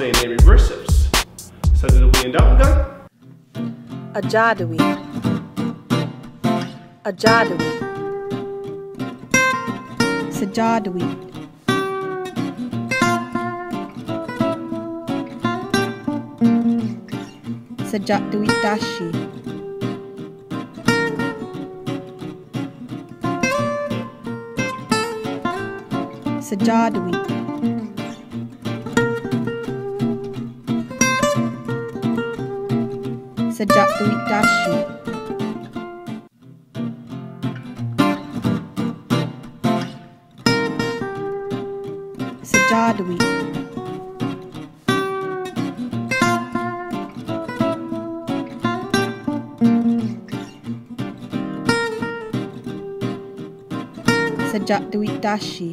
saying they reversives. Sajadawi and Dabga. Ajadawi. Ajadawi. Sajadawi. Sajadawi dashi. Sajadawi. Sajadawi dashi. Sajadawi. Sajadawi dashi.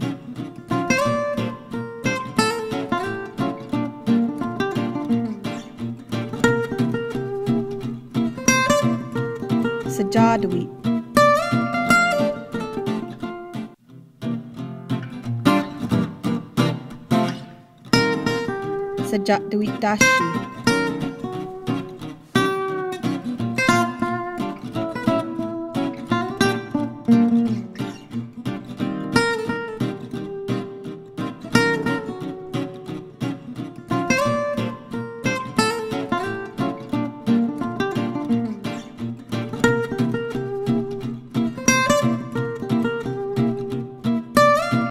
Sajadawi. Sajadawi dashi.